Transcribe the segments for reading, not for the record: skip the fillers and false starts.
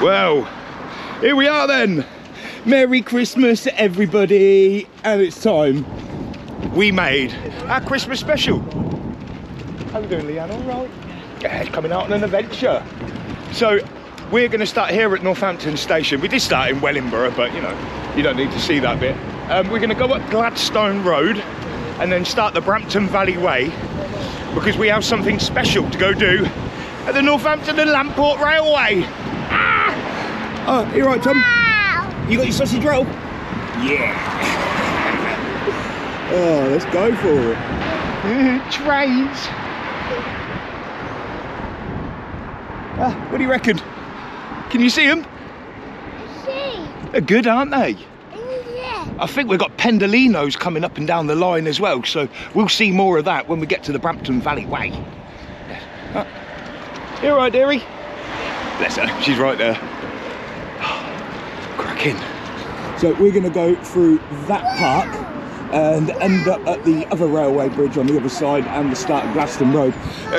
Well, here we are then. Merry Christmas, everybody. And it's time we made our Christmas special. How are you doing, Leanne? All right? Yeah, it's coming out on an adventure. So, we're going to start here at Northampton Station. We did start in Wellingborough, but you know, you don't need to see that bit. We're going to go up Gladstone Road and then start the Brampton Valley Way because we have something special to go do at the Northampton Lamport Railway. Ah! Oh, you right, Tom? Wow. You got your sausage roll? Yeah. Oh, let's go for it. Trains. What do you reckon? Can you see them? They're good, aren't they? Yeah. I think we've got pendolinos coming up and down the line as well, so we'll see more of that when we get to the Brampton Valley Way. You all right, dearie? Bless her, she's right there. Cracking. So we're going to go through that park and end up at the other railway bridge on the other side and the start of Gladstone Road.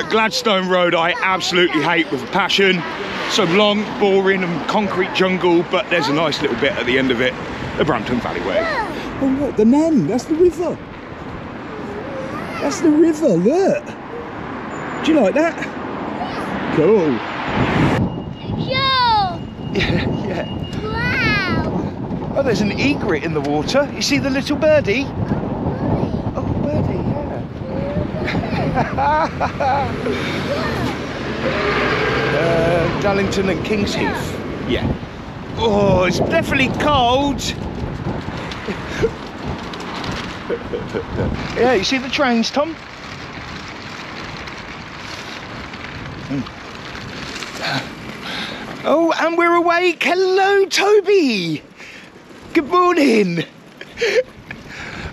Gladstone Road I absolutely hate with a passion. So long, boring and concrete jungle, but there's a nice little bit at the end of it, the Brampton Valley Way. Oh look, the Nen, that's the river. That's the river, look. Do you like that? Cool. Yeah. Wow. Oh, there's an egret in the water. You see the little birdie? Oh, birdie, yeah. Darlington and King's Heath. Yeah. Oh, it's definitely cold. Yeah, you see the trains, Tom? Oh, and we're awake. Hello, Toby. Good morning.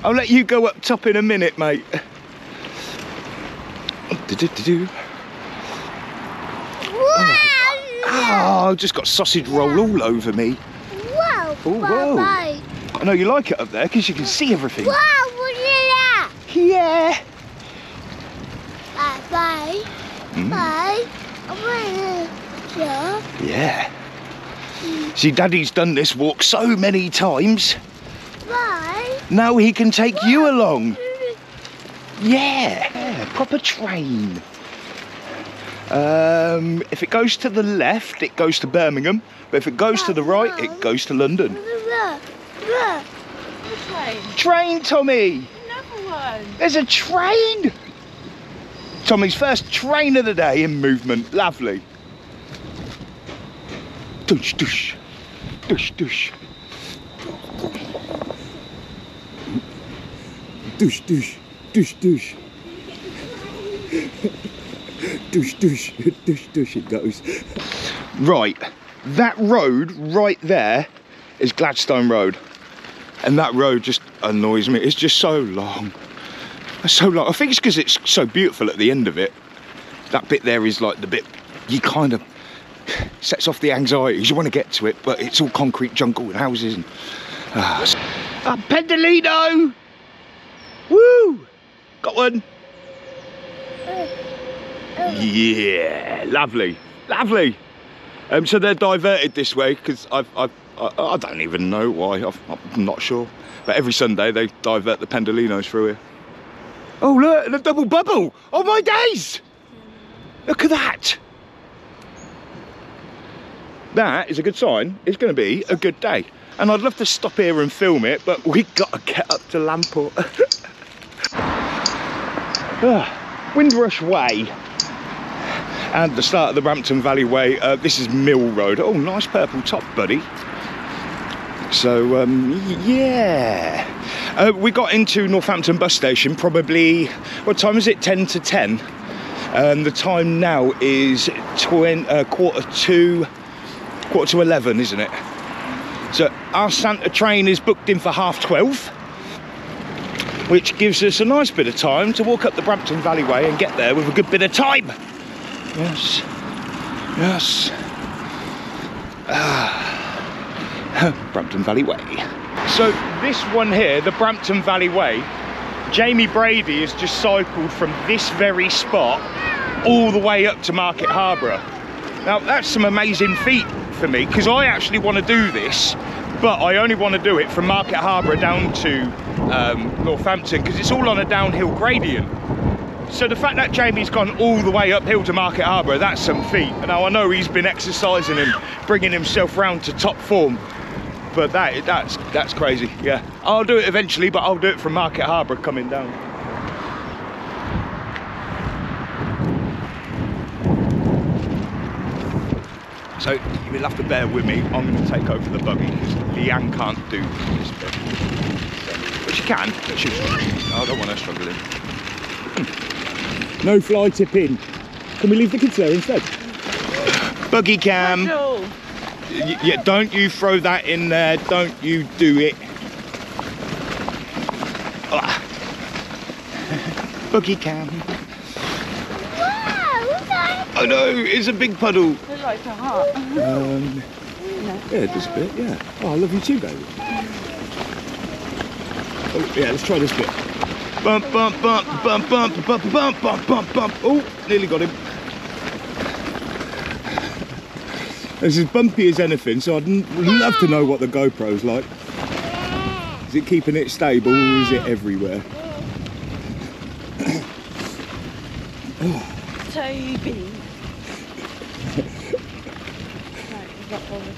I'll let you go up top in a minute, mate. Oh, I've just got sausage roll all over me. Whoa. Oh, whoa. Bye. I know you like it up there because you can see everything. Wow, what is that? Yeah. Bye. Bye. Yeah. See, Daddy's done this walk so many times. Bye. Now he can take you along. Yeah, proper train. If it goes to the left, it goes to Birmingham. But if it goes to the right, it goes to London. Train, Tommy. Another one. There's a train. Tommy's first train of the day in movement. Lovely. Doosh, doosh. Doosh, doosh. Doosh, doosh. Doosh, doosh. Doosh, doosh. Doosh, doosh it goes. Right. That road right there is Gladstone Road. And that road just annoys me. It's just so long. It's so long. I think it's because it's so beautiful at the end of it. That bit there is like the bit you kind of sets off the anxieties. You want to get to it, but it's all concrete jungle and houses and Pendolino! Woo! Got one. Yeah, lovely, lovely. So they're diverted this way because I don't even know why. I'm not sure. But every Sunday they divert the Pendolinos through here. Oh look, the double bubble! Oh my days! Look at that! That is a good sign. It's going to be a good day. And I'd love to stop here and film it, but we've got to get up to Lamport. Windrush Way. And the start of the Brampton Valley Way. This is Mill Road. Oh, nice purple top, buddy. So, yeah. We got into Northampton bus station probably, what time is it? 10 to 10. The time now is quarter to 11, isn't it? So our Santa train is booked in for 12:30, which gives us a nice bit of time to walk up the Brampton Valley Way and get there with a good bit of time. Yes, yes. Brampton Valley Way. So this one here, the Brampton Valley Way, Jamie Brady has just cycled from this very spot all the way up to Market Harborough. Now that's some amazing feat for me, because I actually want to do this, but I only want to do it from Market Harborough down to Northampton, because it's all on a downhill gradient. So the fact that Jamie's gone all the way uphill to Market Harborough, that's some feat. Now I know he's been exercising and bringing himself round to top form, but that's crazy. Yeah, I'll do it eventually, but I'll do it from Market Harborough coming down. So you will have to bear with me. I'm going to take over the buggy because Leanne can't do this bit. But she can, but she's I don't want her struggling. No fly tipping. Can we leave the kids there instead? Buggy cam. Yeah, don't you throw that in there. Don't you do it. Buggy cam. Wow, look at Oh no, it's a big puddle. It's like a heart. Yeah, just a bit, yeah. Oh, I love you too, baby. Oh, yeah, let's try this bit. Bump, bump, bump, bump, bump, bump, bump, bump, bump, bump. Oh, nearly got him. It's as bumpy as anything, so I'd love to know what the GoPro's like. Is it keeping it stable or is it everywhere? Toby. No, he's not bothered.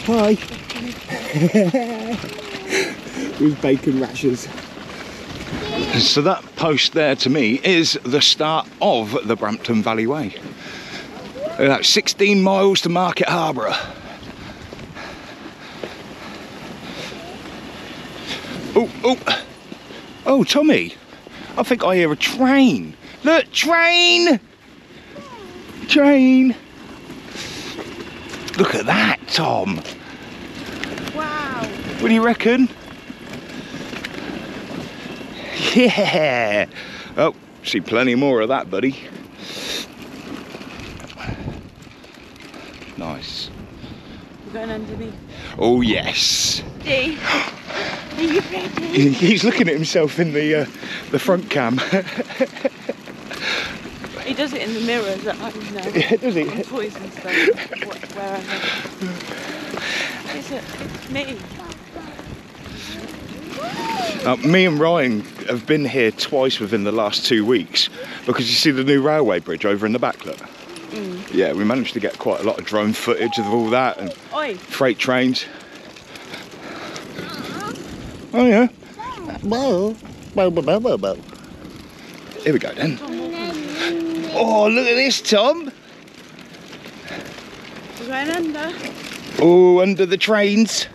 Hi. With bacon rashers. So that post there to me is the start of the Brampton Valley Way. That's 16 miles to Market Harborough. Oh, oh, oh, Tommy, I think I hear a train. Look, train! Train! Look at that, Tom. Wow. What do you reckon? Yeah. Oh, see plenty more of that, buddy. Nice. We're going underneath. Oh yes. Are you ready? He's looking at himself in the front cam. He does it in the mirrors at home now. Yeah, does he? On toys and stuff. Wherever. It's me. Me and Ryan have been here twice within the last 2 weeks because you see the new railway bridge over in the back, look. Yeah, we managed to get quite a lot of drone footage of all that and freight trains. Oh yeah. Here we go then. Oh, look at this, Tom. We're going under. Oh, under the trains.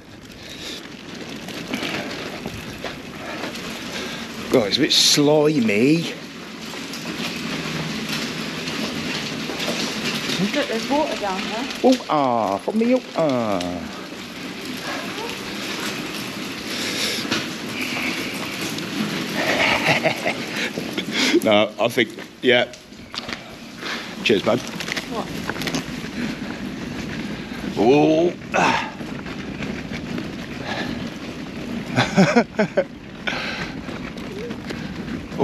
God, it's a bit slimy. Look, there's water down there. Oh, ah, from the No, I think, yeah. Cheers, bud. What? Oh.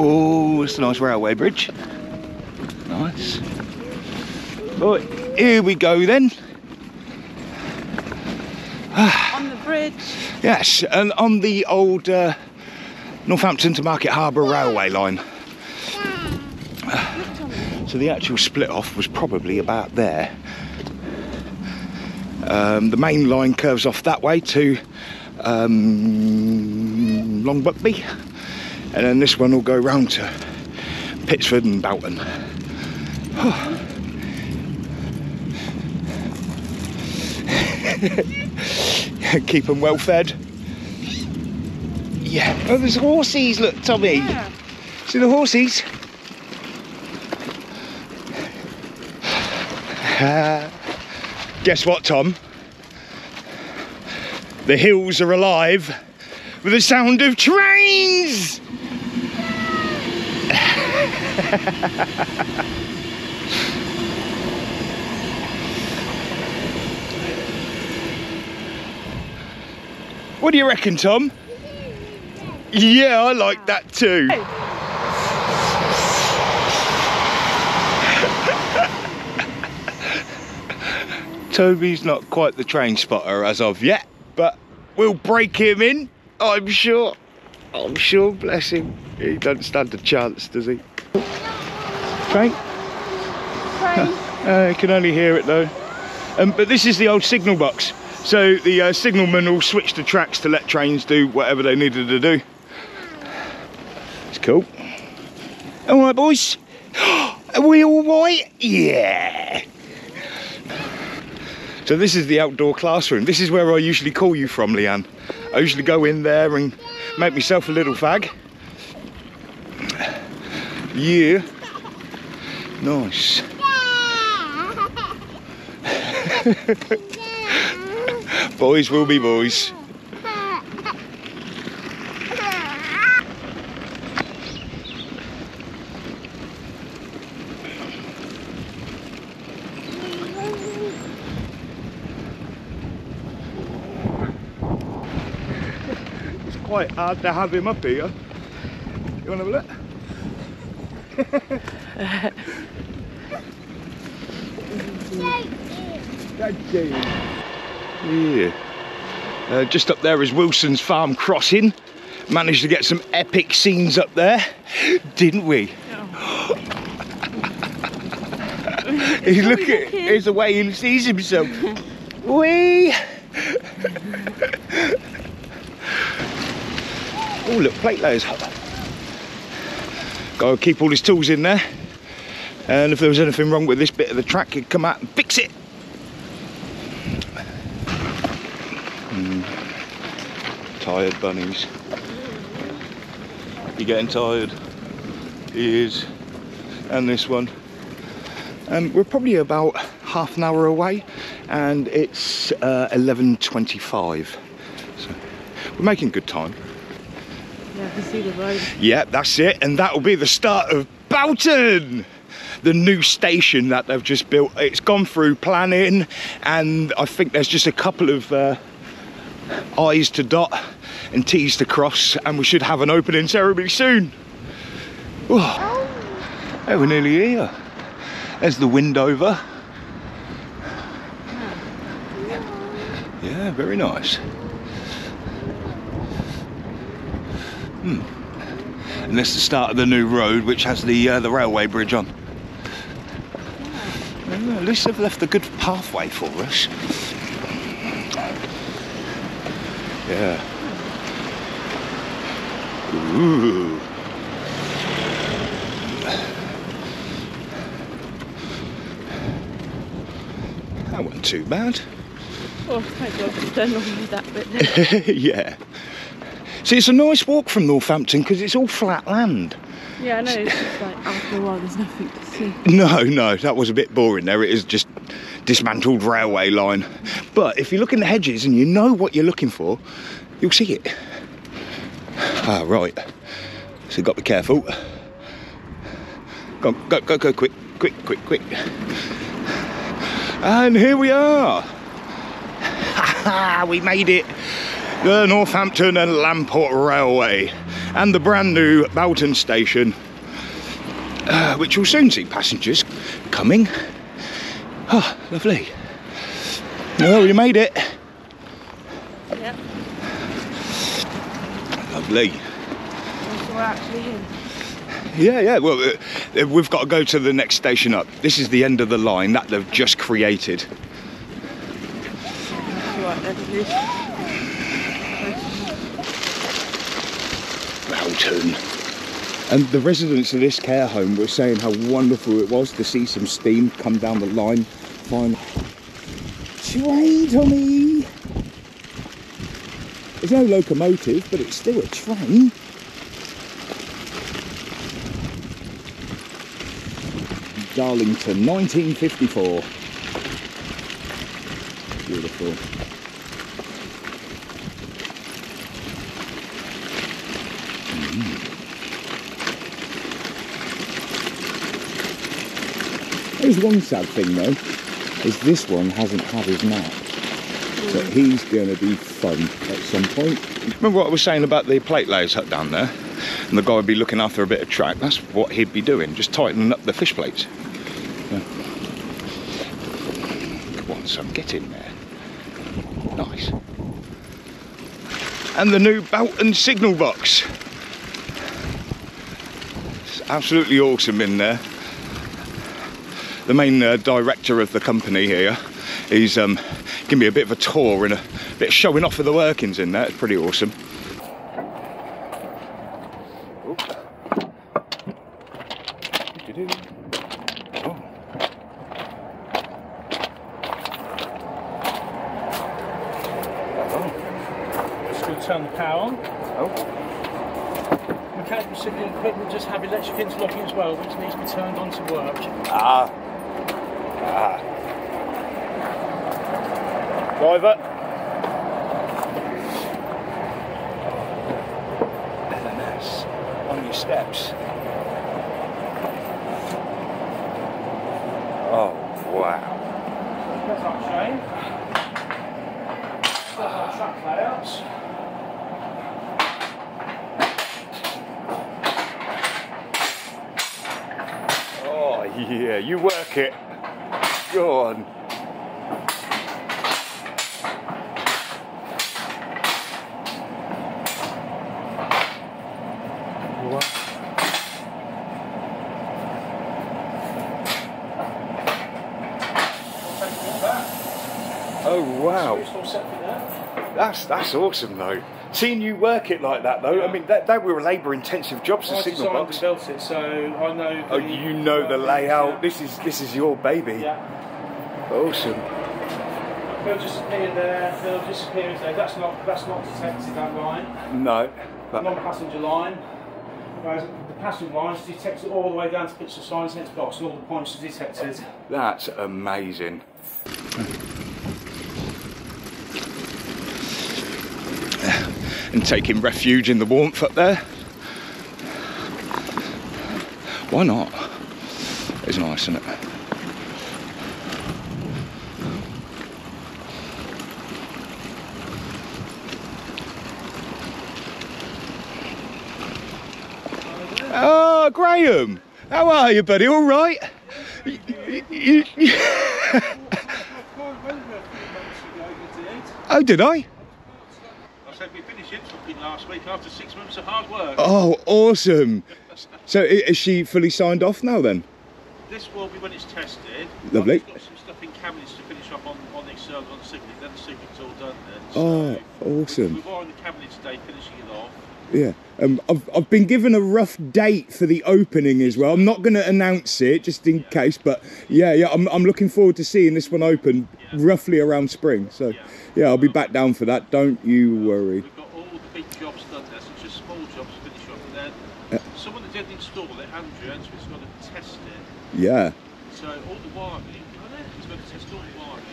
Oh, it's a nice railway bridge. Nice. Right, here we go then. On the bridge. Yes, and on the old Northampton to Market Harborough railway line. So the actual split off was probably about there. The main line curves off that way to Long Buckby, and then this one will go round to Pittsford and Boughton. Keep them well fed. Yeah. Oh, there's horsies, look, Tommy. Yeah. See the horsies? Guess what, Tom? The hills are alive with the sound of trains! What do you reckon, Tom? Yeah, I like that too. Toby's not quite the train spotter as of yet, but we'll break him in, I'm sure. I'm sure, bless him. He doesn't stand a chance, does he? Train? You can only hear it though. But this is the old signal box. So the signalman will switch the tracks to let trains do whatever they needed to do. It's cool. All right, boys. Are we all right? Yeah. So this is the outdoor classroom. This is where I usually call you from, Leanne. I usually go in there and make myself a little fag. Yeah. Nice. Boys will be boys. It's quite hard to have him up here. You want to have a look? Yeah. Just up there is Wilson's Farm Crossing. Managed to get some epic scenes up there, didn't we? Oh. Look at, here's the way he sees himself. Wee! Oh look, plate layers hut. Gotta keep all his tools in there. And if there was anything wrong with this bit of the track, he'd come out and fix it. Tired bunnies. You getting tired? He is. And this one. We're probably about half an hour away, and it's 11:25. So we're making good time. Yeah, I can see the road. Yeah, that's it, and that will be the start of Boughton, the new station that they've just built. It's gone through planning, and I think there's just a couple of I's to dot and T's to cross, and we should have an opening ceremony soon. Oh, we're nearly here. There's the wind over. Yeah, very nice. And that's the start of the new road, which has the railway bridge on. At least they've left a good pathway for us. Yeah. Ooh. That wasn't too bad. Oh, thank God, it's done with that bit there. Yeah. See, it's a nice walk from Northampton because it's all flat land. Yeah, I know, it's just like after a while there's nothing to see. No, that was a bit boring there. It is just dismantled railway line. But if you look in the hedges and you know what you're looking for, you'll see it. Ah, right. So you've got to be careful. Go, quick. And here we are. We made it. The Northampton and Lamport Railway and the brand new Boughton station, which will soon see passengers coming. Oh, lovely. Oh, you made it. Yeah. Lovely. So we're actually in. Yeah, well, we've got to go to the next station up. This is the end of the line that they've just created. That's right, then, at least. Boughton. And the residents of this care home were saying how wonderful it was to see some steam come down the line. Fine. Train, Tommy! There's no locomotive, but it's still a train. Darlington, 1954. Beautiful. There's one sad thing though, is this one hasn't had his nap. So he's going to be fun at some point. Remember what I was saying about the plate layers hut down there? And the guy would be looking after a bit of track. That's what he'd be doing, just tightening up the fish plates. Yeah. Come on, son, get in there. Nice. And the new Brampton signal box. It's absolutely awesome in there. The main director of the company here, he's giving me a bit of a tour and a bit of showing off of the workings in there. It's pretty awesome. Turn the power on. Oh. Mechanical signaling equipment just have electric interlocking as well, which needs to be turned on to work. Driver. LMS on your steps. Oh, wow. That's our chain. That's our track layouts. Oh, yeah, you work it. Go on. Oh wow, that's awesome though. Seeing you work it like that though, yeah. I mean they were labour-intensive jobs. The signal box. I built it, so I know. Oh, you know the layout. Yeah. This is your baby. Yeah. Awesome. They'll disappear there. They'll disappear there. That's not detected, that line. No. But Non-passenger line. Whereas the passenger line is detected all the way down to pitch the signs in its box, and all the points are detected. That's amazing. And taking refuge in the warmth up there. Why not? It's nice, isn't it? Oh, Graham! How are you, buddy? All right? Oh, did I? said we finished it last week after 6 months of hard work. Oh, awesome. So is she fully signed off now then? This will be when it's tested. Lovely. I've got some stuff in cabinets to finish up on the signaling, then the signaling's all done then. So oh, awesome. We're on the cabinet today, finishing it off. Yeah, I've been given a rough date for the opening as well. I'm not going to announce it just in case, but yeah, I'm looking forward to seeing this one open roughly around spring. So yeah, I'll be back down for that. Don't you worry. We've got all the big jobs done there, so just small jobs to finish off, and then someone that didn't install it, Andrew, has got to test it. Yeah. So all the wiring, he's got to test all the wiring.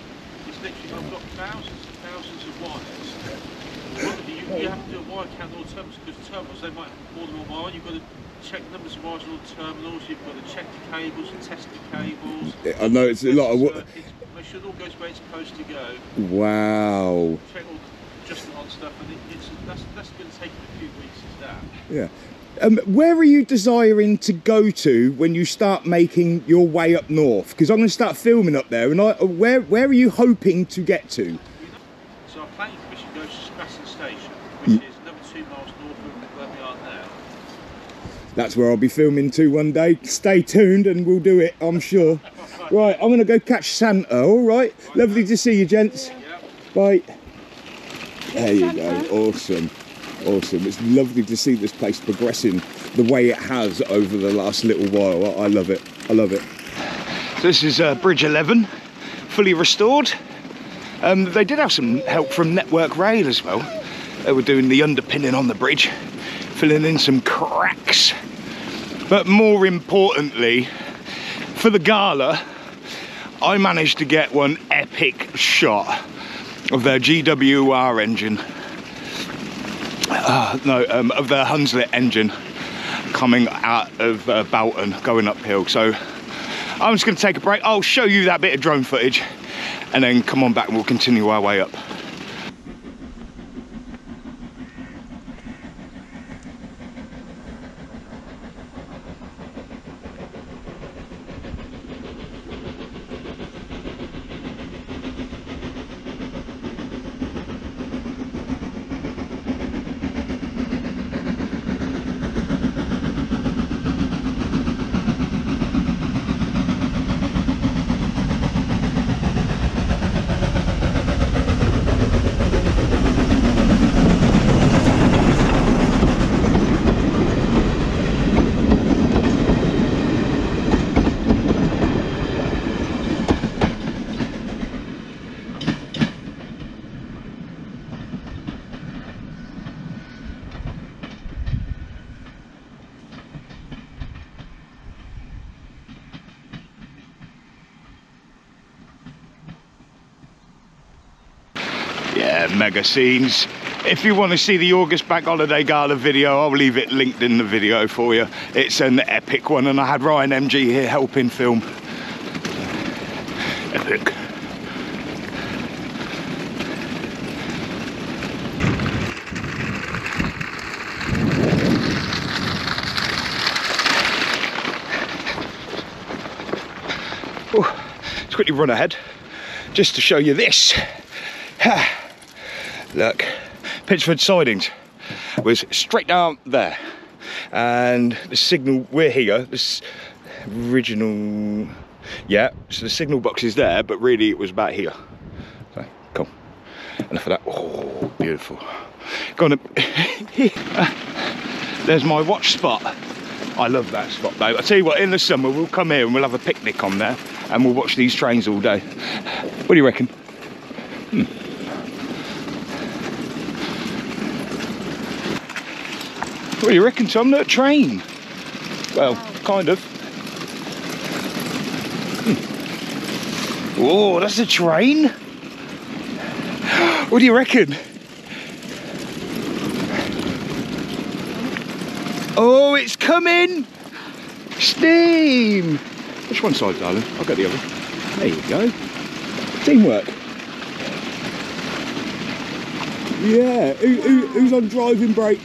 It's literally, I've got thousands and thousands of wires. You have to do a wire count on all terminals, because terminals, they might have more than one wire. You've got to check numbers of wires on all the terminals, you've got to check the cables and test the cables. I know it's a lot of work. Make sure it all goes where it's supposed to go. Wow. Check all just on stuff, and that's going to take a few weeks, is that. Yeah. Where are you desiring to go to when you start making your way up north? Because I'm going to start filming up there, and where are you hoping to get to? So our planning commission goes to Brampton Station, which is another 2 miles north of where we are now. That's where I'll be filming to one day. Stay tuned and we'll do it, I'm sure. Right, I'm going to go catch Santa, all right? Lovely to see you, gents. Yep. Bye. There you go, awesome. Awesome. It's lovely to see this place progressing the way it has over the last little while. I love it. I love it. So this is Bridge 11, fully restored. They did have some help from Network Rail as well. They were doing the underpinning on the bridge, filling in some cracks. But more importantly, for the gala, I managed to get one epic shot of their GWR engine. Of the Hunslet engine coming out of Bolton, going uphill. So I'm just going to take a break. I'll show you that bit of drone footage and then come on back and we'll continue our way up. Yeah, mega scenes. If you want to see the August Bank Holiday Gala video, I'll leave it linked in the video for you. It's an epic one, and I had Ryan MG here helping film. Epic. Let's quickly run ahead just to show you this. Look, Pitchford sidings was straight down there, and the signal, we're here, this original, yeah, so the signal box is there, but really it was about here. So cool. Enough of that. Oh, beautiful. Go on. There's my watch spot. I love that spot though. I tell you what, in the summer we'll come here and we'll have a picnic on there and we'll watch these trains all day. What do you reckon? What do you reckon, Tom? Look, train. Well, kind of. Oh, that's a train. What do you reckon? Oh, it's coming! Steam! Which one side, darling? I'll get the other. There you go. Teamwork. Yeah, who's on driving brake?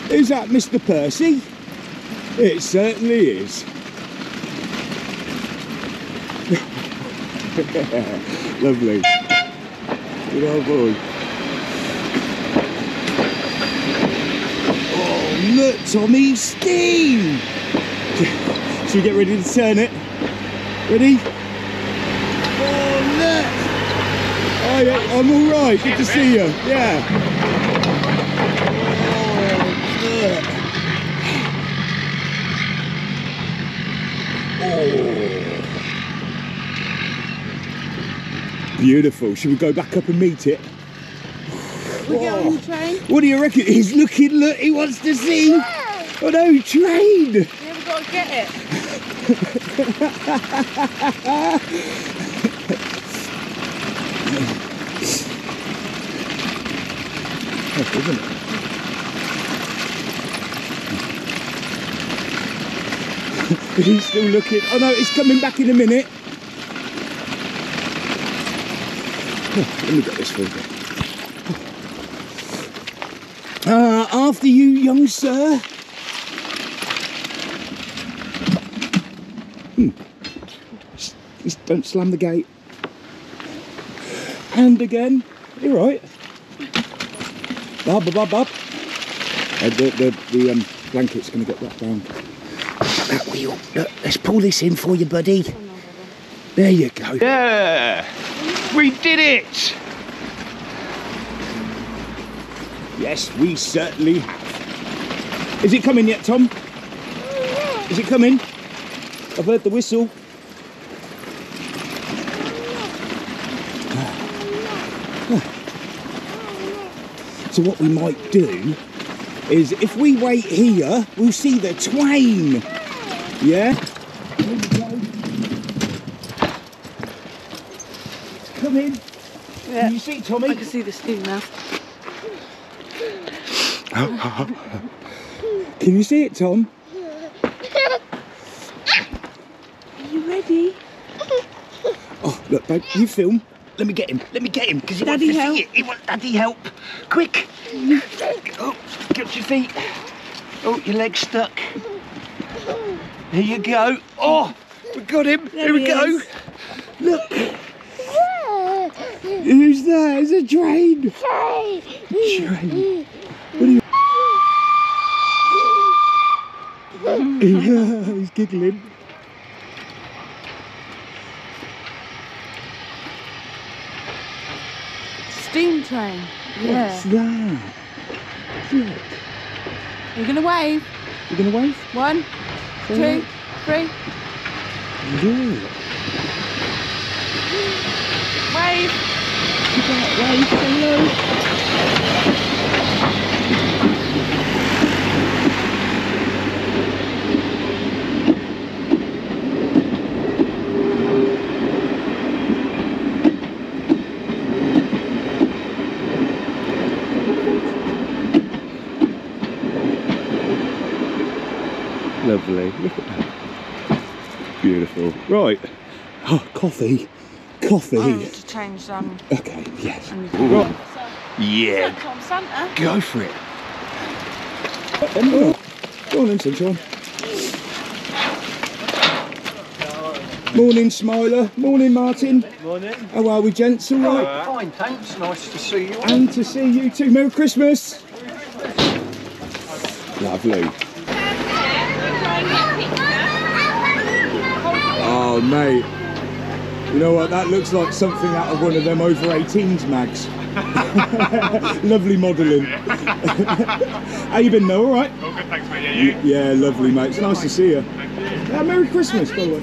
Is that Mr. Percy? It certainly is. Lovely. Good old boy. Look, Tommy, steam! Should we get ready to turn it? Ready? Oh, look! Oh, yeah, I'm all right. Good to see you. Yeah. Oh, beautiful. Should we go back up and meet it? We get on the train? What do you reckon? He's looking, look, he wants to see. Oh no, train! Yeah, we've got to get it. Isn't it? He's still looking. Oh no, it's coming back in a minute. Let me get this for you. After you, young sir. Just don't slam the gate. And again. You're right. Bub. The blanket's going to get wrapped round that wheel. Look, let's pull this in for you, buddy. There you go. Yeah, we did it. Yes, we certainly have. Is it coming yet, Tom? Is it coming? I've heard the whistle. So what we might do is, if we wait here, we'll see the train. Yeah? Here we go. It's coming. Yeah. Can you see, Tommy? I can see the steam now. Can you see it, Tom? Are you ready? Oh, look, babe, you film. Let me get him, because he wants to see it. He wants Daddy help. Quick. Oh, get your feet. Oh, your leg's stuck. Here you go. Oh, we got him. Here we go. Look. Who's that? It's a train. Train. What are you... Yeah, he's giggling. Steam train. Yeah. What's that? Look. You're going to wave? You gonna wave? 1, 2, 3. Yeah. Wave. You can't wave. Hello. Lovely. Look at that. Beautiful. Right. Oh, coffee. Coffee. I need to change Okay, yes. Right. Yeah. Town Centre. Go for it. Go on then, sunshine. Morning, Smiler. Morning, Martin. Morning. How are we, gents? All right? Fine, thanks. Nice to see you. And to see you too. Merry Christmas. Lovely. Oh, mate. You know what? That looks like something out of one of them over 18s mags. Lovely modelling. How you been, though? All right? Oh, good, thanks, mate. Yeah, you? Yeah, lovely, mate. It's nice to see you. Merry Christmas, by the way.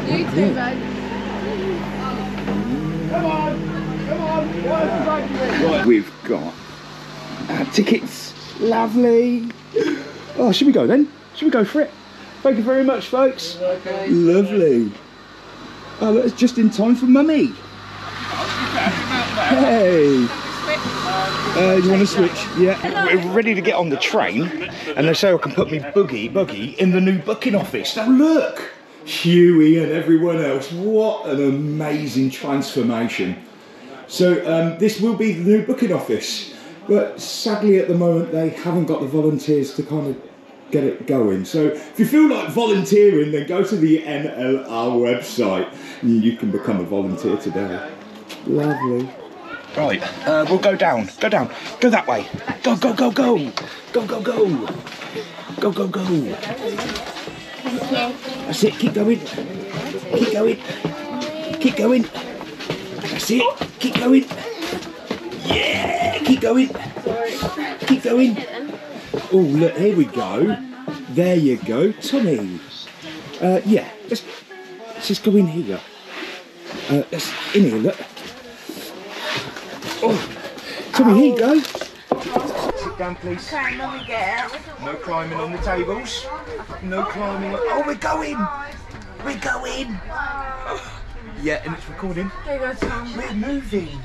You too, babe. Right, we've got our tickets. Lovely. Oh, should we go then? Should we go for it? Thank you very much, folks. Okay. Lovely. Oh, that's just in time for Mummy. Hey. You want to switch? Yeah. We're ready to get on the train, and they say I can put me buggy in the new booking office. Now look, Huey and everyone else. What an amazing transformation. So this will be the new booking office, but sadly at the moment they haven't got the volunteers to kind of get it going. So if you feel like volunteering, then go to the NLR website and you can become a volunteer today. Lovely. Right, we'll go down, go that way. Go. That's it, keep going. That's it, keep going. Yeah, keep going. Oh, look, here we go. There you go, Tommy. Yeah, let's just go in here. Let's in here, look. Oh, Tommy, here you go. Sit down, please. Okay, Mummy, get out. No climbing on the tables. No climbing. Oh, we're going. Yeah, and it's recording. There you go, Tom. We're moving.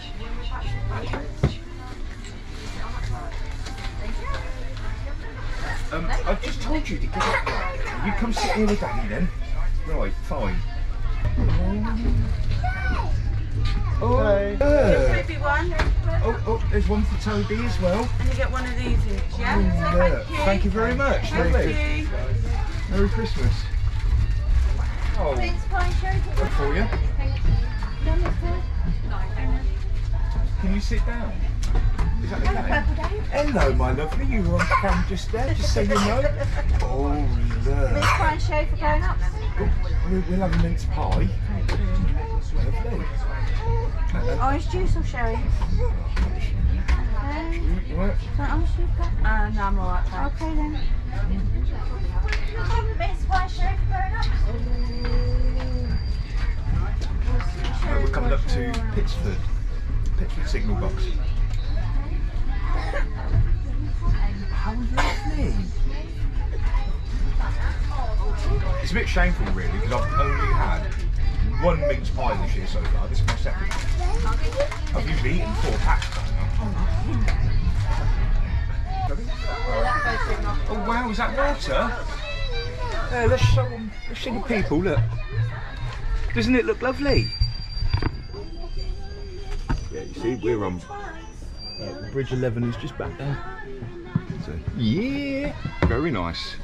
I've just told you to get up there. You come sit here with Daddy then. Right, fine. Oh, Maybe one. oh, there's one for Toby as well. And you get one of these each, yeah? Thank you very much. Lovely. Merry Christmas. Oh, good for you. Can you sit down? Is that okay? Hello, my lovely. You were on cam just there, just so you know. Oh, look. Mince pie and sherry for grown ups. We'll have a mince pie. Lovely. Orange juice or sherry? Right. Orange juice? No, I'm alright. Okay then. Mince pie and sherry for grown ups. We're coming up to Pittsford signal box. How lovely! It's a bit shameful, really, because I've only had one mince pie this year so far. This is my second. I've usually eaten 4 packs by now. Oh wow, is that water? Let's show the people. Look, doesn't it look lovely? Yeah, you see, we're on Bridge 11 is just back there. So, yeah, very nice.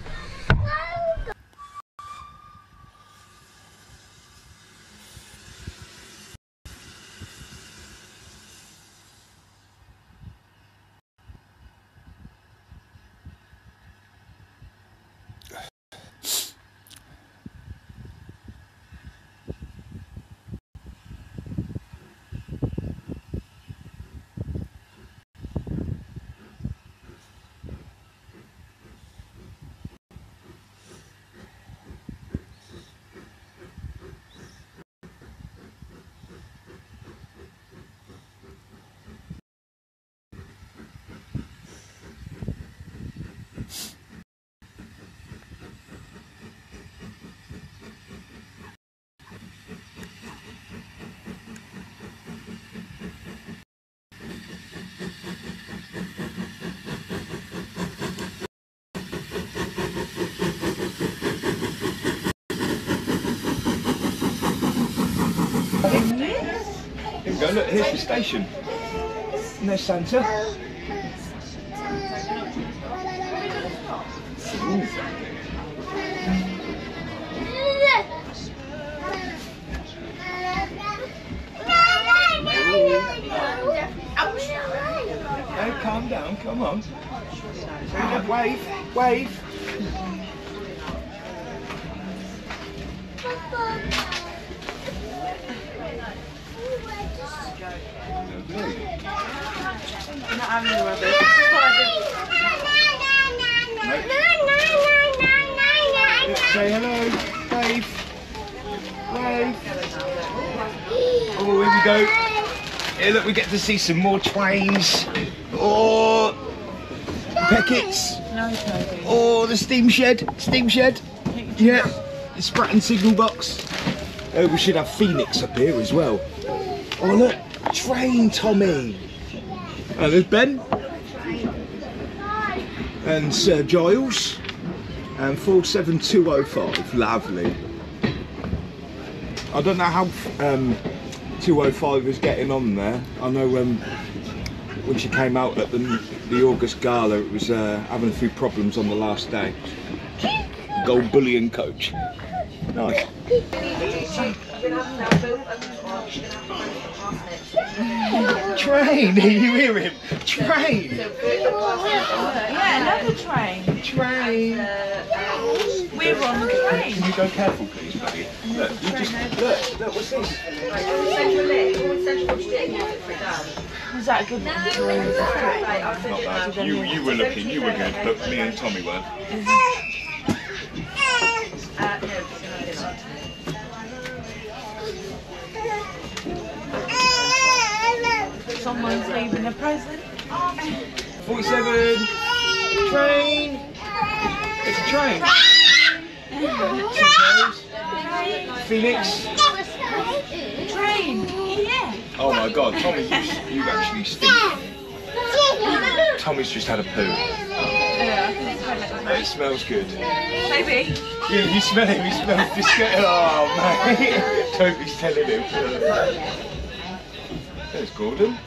go, look, here's the station. And there's Santa. Ooh. Hey, calm down, come on. Wave, wave. You're not having the rubbish. Say hello, wave, wave. Oh, here we go. Here, look, we get to see some more trains. Oh, Peckett's. No, Toby. Oh, the steam shed, Yeah, the Spratton signal box. Oh, we should have Phoenix up here as well. Oh, look, train Tommy. Oh, there's Ben. And Sir Giles. And 47205, lovely. I don't know how 205 is getting on there. I know when she came out at the August Gala, it was having a few problems on the last day. Gold bullion coach. Nice. Train, you hear him? Train! Yeah, another train. Train! We're on the train. Can you go careful, please, buddy? Look, you just, look, what's this? Was that a good one? Not bad. You were looking, you were good, but me and Tommy weren't. Someone's leaving a present. 47! Train! It's a train! Phoenix! Train! Yeah! Oh my god, Tommy, you actually stink. Tommy's just had a poo. It smells good. Maybe. Yeah, you smell it, you smell disgusting. Oh, mate. Toby's telling him. There's Gordon.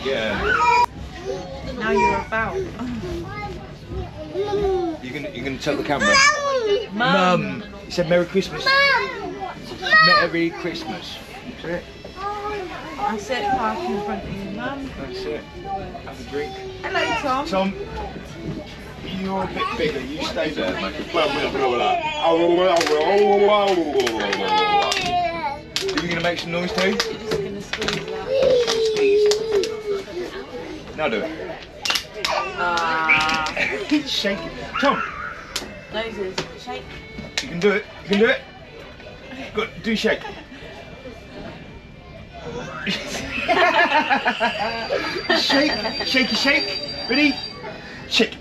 Yeah. Now you're about. You're gonna tell the camera? Mum. You said Merry Christmas. Merry Christmas. That's it. I sit park in front of you, Mum. That's it. Have a drink. Hello, Tom. Tom, you're a bit bigger. You stay there, mate. Are you gonna make some noise too? You're just gonna squeeze that. Squeeze. Now do it. Ah. Shake it. Tom, Noses. Shake. you can do it. You can do it. Good. Do shake. Shake. Shakey shake. Ready? Shake.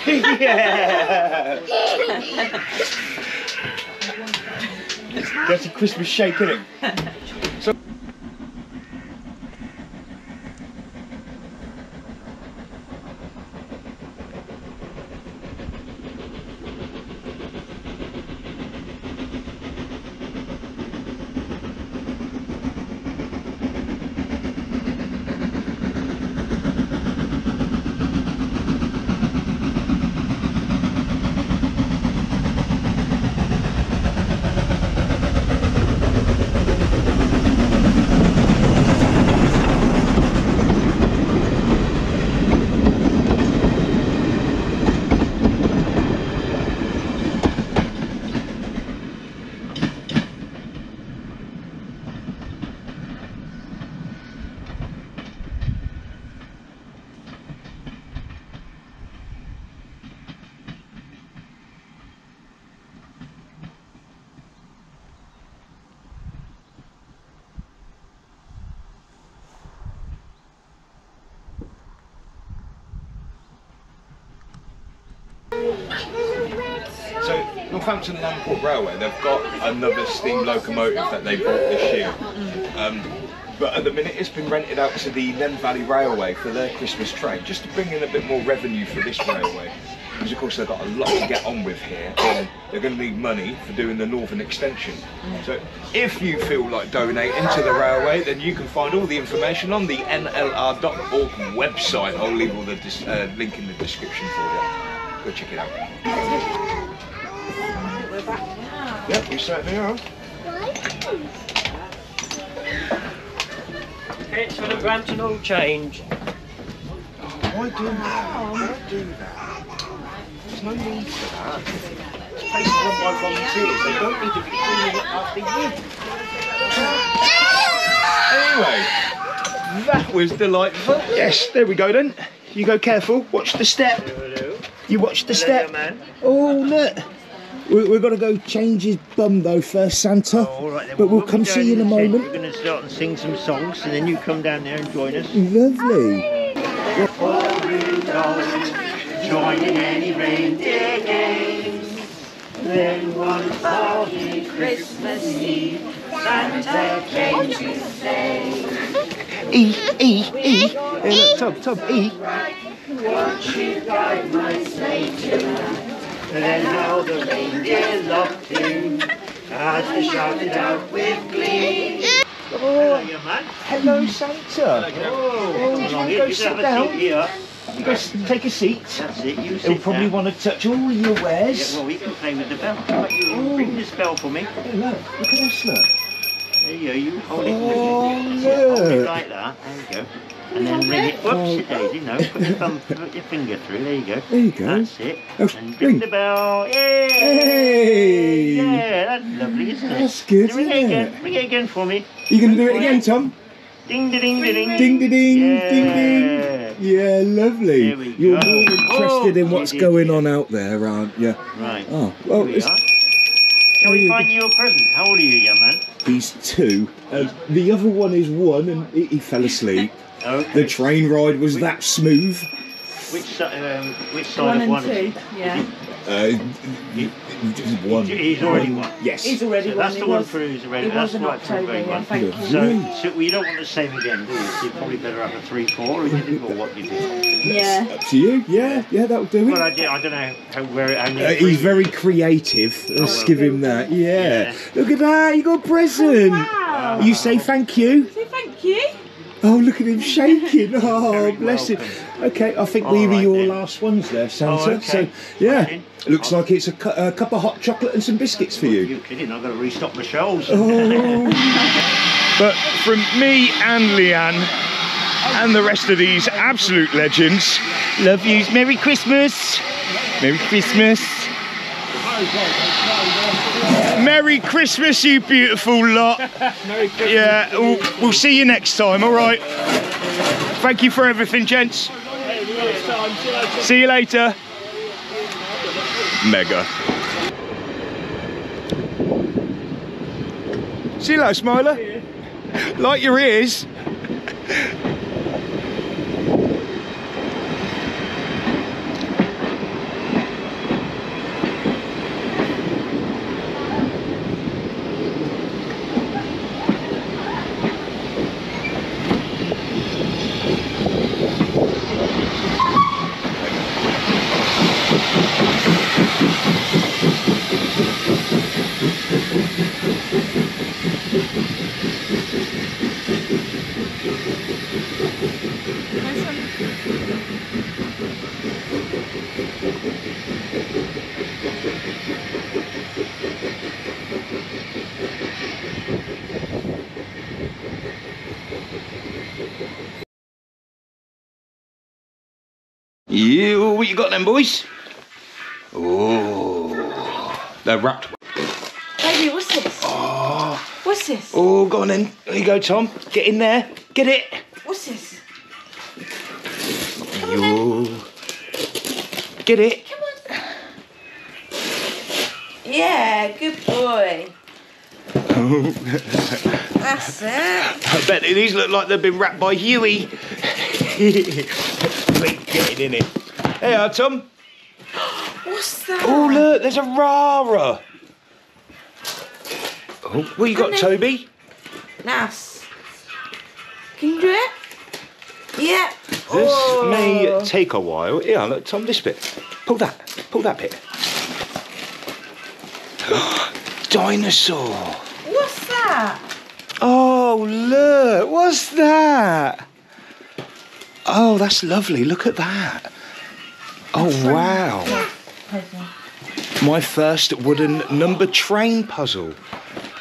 Yeah. That's a Christmas shake, isn't it? So So, Northampton Lamport Railway, they've got another steam locomotive that they bought this year. But at the minute it's been rented out to the Northampton Valley Railway for their Christmas train, just to bring in a bit more revenue for this railway. Because of course they've got a lot to get on with here, and they're going to need money for doing the northern extension. So if you feel like donating to the railway, then you can find all the information on the nlr.org website. I'll leave all the link in the description for you. Go check it out. We're back now. Yep, we certainly are. It's for the Brampton oil change. Why do that? Why do that? There's no need for that. It's placed run by volunteers. They don't need to be cleaning it after you. Anyway, that was delightful. Yes, there we go then. You go careful. Watch the step. You watch the step. Oh, look. We've got to go change his bum though first, Santa. Oh, all right, then. But we'll come see you in a moment. We're going to start and sing some songs, and then you come down there and join us. Lovely. Join in any reindeer games. Then one foggy Christmas Eve, Santa came to say, E. Tub, E. won't you guide my sleigh tonight? And then how the reindeer loved him, as they shouted out with glee. Hello, young man. Hello, Santa. Oh, do you want to go sit down? Here. You guys take a seat. That's it, you sit He'll probably down. want to touch all your wares. Yeah, well, we can play with the bell. How about you bring this bell for me? Hey, look at this, look. There you go, you hold it. Oh, Hold it look. like that. There you go. And then ring it. Whoops, Daisy, no. Put your finger through. There you go. There you go. That's it. Oh, And ring. ring the bell. Yay! Hey! Yeah, that's lovely, isn't it? That's good, Ring isn't it again. it? Ring it again for me. You going to do it again, Tom? Ding, ding, ding, ding. Ding, ding, ding, Yeah. ding, ding. Yeah, lovely. There we You're go. more interested in Oh, what's it is, going yeah. on out there, aren't you? Right. Oh, well, Here we are. Shall we find you a present? How old are you, young man? he's 2. The other one is 1, and he fell asleep. Okay. The train ride was that smooth. Which side 1 of and 1 2. is it? Yeah. One. He's already won. Yes. He's already So won. that's He the one was- for who's already. He That's was in right for a October, great yeah, one. thank you. So well, you don't want the same again, do you? So you probably better have a 3-4, or you did, or what you did. Yeah. Up to you. Yeah, that'll do Well, it. I don't know how many. He's very creative. Let's give him that. Yeah. Look at that. You got a present. Wow. You say thank you. Say thank you. Oh, look at him shaking. Oh, Very bless him. welcome. Okay, I think All these are right, your then. last ones there, Santa. Oh, okay. So, yeah. Fine. Looks like it's a cup of hot chocolate and some biscuits for you. You're kidding, I've got to restock my shelves. Oh. But from me and Leanne and the rest of these absolute legends, love yous. Merry Christmas. Merry Christmas. Merry Christmas, you beautiful lot. Merry Christmas. Yeah, we'll see you next time, all right? Thank you for everything, gents. See you later. Mega. See you later, Smiler. Like your ears. What you got then, boys? Oh, they're wrapped. Baby, what's this? Oh, What's this? oh, go on then. There you go, Tom. Get in there. Get it. What's this? Yo. Get it. Come on. Yeah, good boy. That's it. I bet these look like they've been wrapped by Huey. Wait, getting in it. Hey, Tom. What's that? Oh, look, there's a Rara. Oh, what you got, Toby? Nice. Can you do it? Yeah. This may take a while. Yeah, look, Tom, this bit. Pull that bit. Dinosaur. What's that? Oh, look, what's that? Oh, that's lovely, look at that. Oh, wow. My first wooden number train puzzle.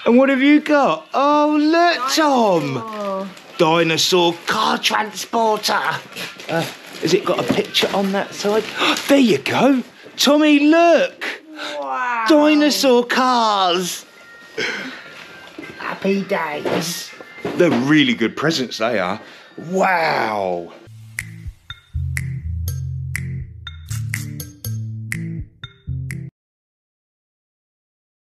And what have you got? Oh, look, Tom. Dinosaur car transporter. Has it got a picture on that side? There you go. Tommy, look. Wow. Dinosaur cars. Happy days. They're really good presents, they are. Wow.